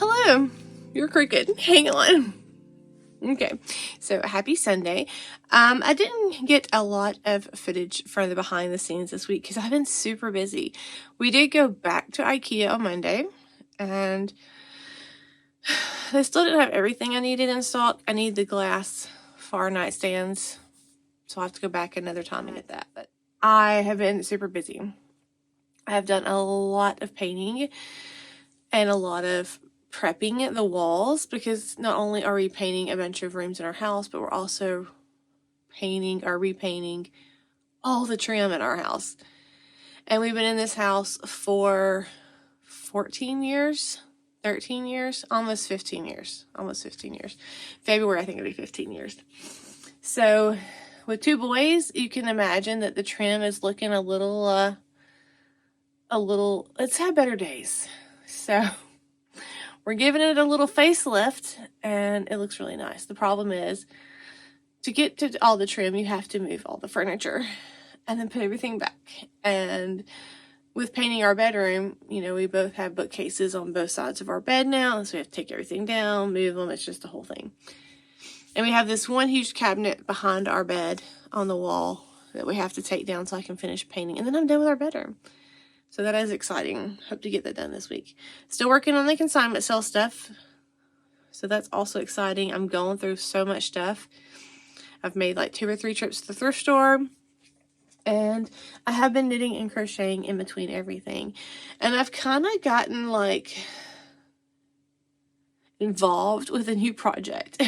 Hello, you're crooked. Hang on. Okay, so happy Sunday. I didn't get a lot of footage for the behind the scenes this week because I've been super busy. We did go back to IKEA on Monday, and they still didn't have everything I needed in stock. I need the glass far nightstands, so I'll have to go back another time and get that. But I have been super busy. I have done a lot of painting and a lot of prepping the walls, because not only are we painting a bunch of rooms in our house, but we're also painting or repainting all the trim in our house. And we've been in this house for 14 years, 13 years, almost 15 years. February, I think it'll be 15 years. So with two boys, you can imagine that the trim is looking a little, it's had better days. So we're giving it a little facelift, and it looks really nice. The problem is, to get to all the trim, you have to move all the furniture and then put everything back. And with painting our bedroom, you know, we both have bookcases on both sides of our bed now, so we have to take everything down, move them. It's just a whole thing. And we have this one huge cabinet behind our bed on the wall that we have to take down so I can finish painting. And then I'm done with our bedroom. So that is exciting. Hope to get that done this week. Still working on the consignment sale stuff. So that's also exciting. I'm going through so much stuff. I've made like 2 or 3 trips to the thrift store. And I have been knitting and crocheting in between everything. And I've kind of gotten like involved with a new project.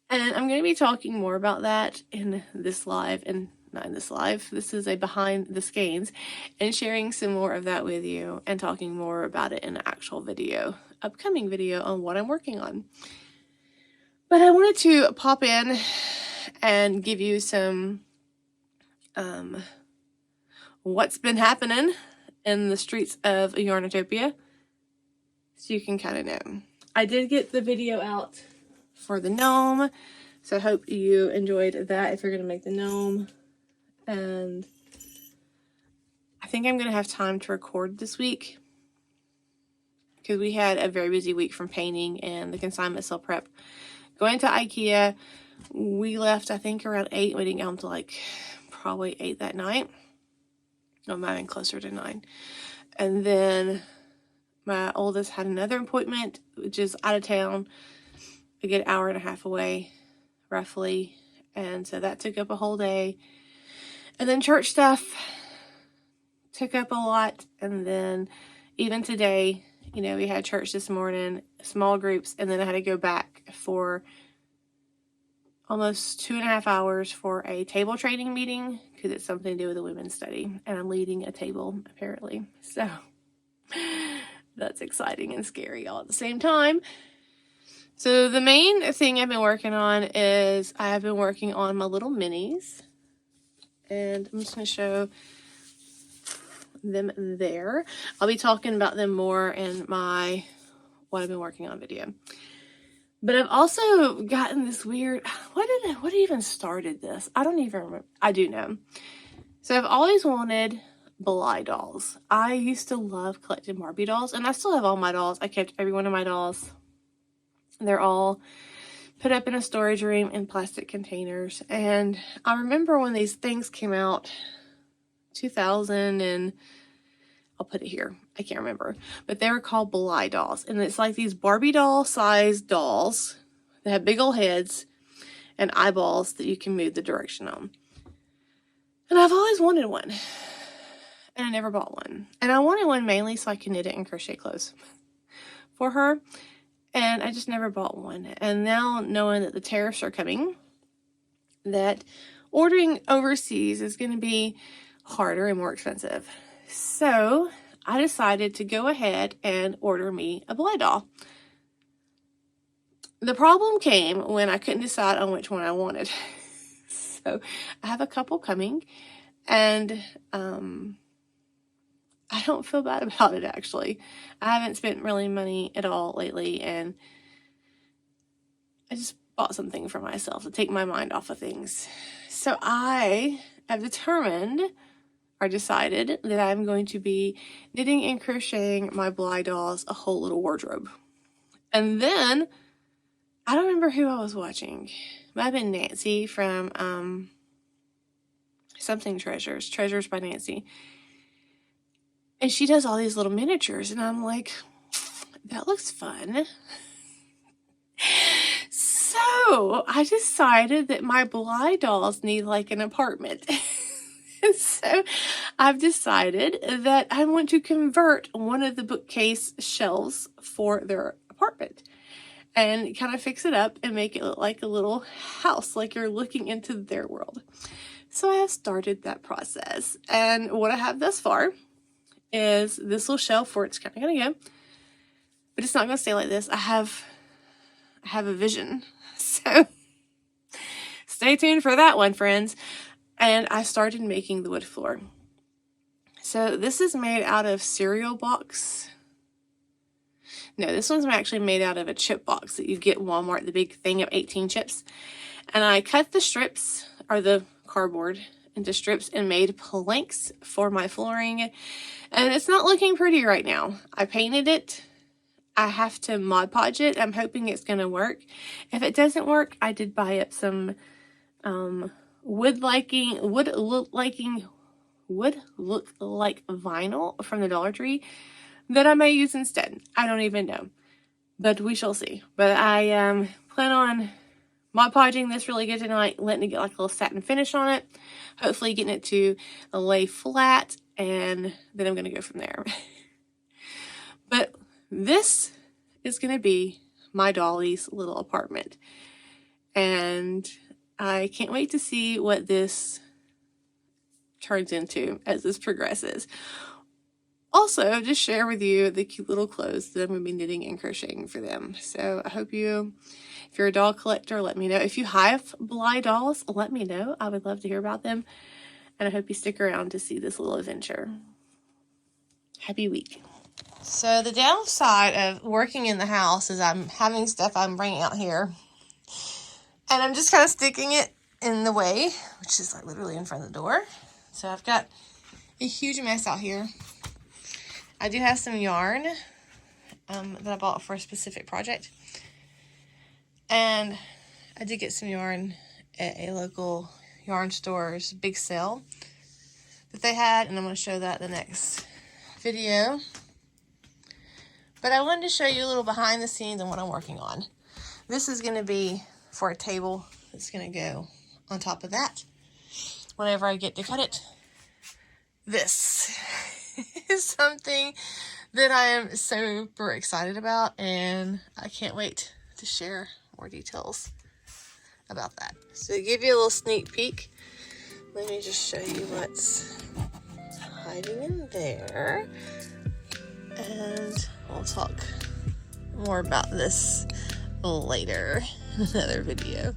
And I'm going to be talking more about that in this live, and not in this live. This is a behind the skeins, and sharing some more of that with you and talking more about it in an actual video, upcoming video on what I'm working on. But I wanted to pop in and give you some what's been happening in the streets of Yarntopia, so you can kind of know. I did get the video out for the gnome, so I hope you enjoyed that if you're going to make the gnome. And I think I'm going to have time to record this week, because we had a very busy week from painting and the consignment sale prep. Going to IKEA, we left I think around 8. We didn't get home till like probably 8 that night. No, it might have been closer to 9. And then my oldest had another appointment, which is out of town, a good hour and a half away, roughly. And so that took up a whole day. And then church stuff took up a lot. And then even today, you know, we had church this morning, small groups, and then I had to go back for almost 2.5 hours for a table training meeting, because it's something to do with the women's study. And I'm leading a table, apparently. So that's exciting and scary all at the same time. So the main thing I've been working on is I have been working on my little minis. And I'm just going to show them there. I'll be talking about them more in my what I've been working on video. But I've also gotten this weird, what even started this? I don't even remember. I do know. So I've always wanted Blythe dolls. I used to love collecting Barbie dolls, and I still have all my dolls. I kept every one of my dolls. They're all put up in a storage room in plastic containers. And I remember when these things came out, 2000, and I'll put it here. I can't remember. But they were called Blythe dolls. And it's like these Barbie doll sized dolls that have big old heads and eyeballs that you can move the direction on. And I've always wanted one. And I never bought one. And I wanted one mainly so I could knit it and crochet clothes for her. And I just never bought one. And now, knowing that the tariffs are coming, that ordering overseas is going to be harder and more expensive. So I decided to go ahead and order me a Blythe doll. The problem came when I couldn't decide on which one I wanted. So I have a couple coming, and I don't feel bad about it, actually. I haven't spent really money at all lately, and I just bought something for myself to take my mind off of things. So I have determined I decided that I'm going to be knitting and crocheting my Blythe dolls a whole little wardrobe. And then, I don't remember who I was watching. It might have been Nancy from something Treasures by Nancy. And she does all these little miniatures, and I'm like, that looks fun. So I decided that my Blythe dolls need like an apartment. And so I've decided that I want to convert one of the bookcase shelves for their apartment and kind of fix it up and make it look like a little house, like you're looking into their world. So I have started that process, and what I have thus far is this little shelf where it's kind of going to go, but it's not going to stay like this. I have a vision, so stay tuned for that one, friends. And I started making the wood floor. So this is made out of cereal box. No, this one's actually made out of a chip box that you get at Walmart, the big thing of 18 chips. And I cut the strips, or the cardboard, into strips and made planks for my flooring. And it's not looking pretty right now. I painted it. I have to Mod Podge it. I'm hoping it's going to work. If it doesn't work, I did buy up some would look like vinyl from the Dollar Tree that I may use instead. I don't even know, but we shall see. But I plan on Mod Podging this really good tonight, letting it get like a little satin finish on it, hopefully getting it to lay flat, and then I'm going to go from there. But this is going to be my Dolly's little apartment, and I can't wait to see what this turns into as this progresses. Also, just share with you the cute little clothes that I'm going to be knitting and crocheting for them. So I hope if you're a doll collector, let me know. If you have Blythe dolls, let me know. I would love to hear about them. And I hope you stick around to see this little adventure. Happy week. So the downside of working in the house is I'm having stuff I'm bringing out here. And I'm just kind of sticking it in the way, which is like literally in front of the door. So I've got a huge mess out here. I do have some yarn that I bought for a specific project. And I did get some yarn at a local yarn store's big sale that they had. And I'm going to show that in the next video. But I wanted to show you a little behind the scenes on what I'm working on. This is going to be for a table that's going to go on top of that whenever I get to cut it. This is something that I am super excited about, and I can't wait to share more details about that. So to give you a little sneak peek, let me just show you what's hiding in there, and we'll talk more about this later in another video.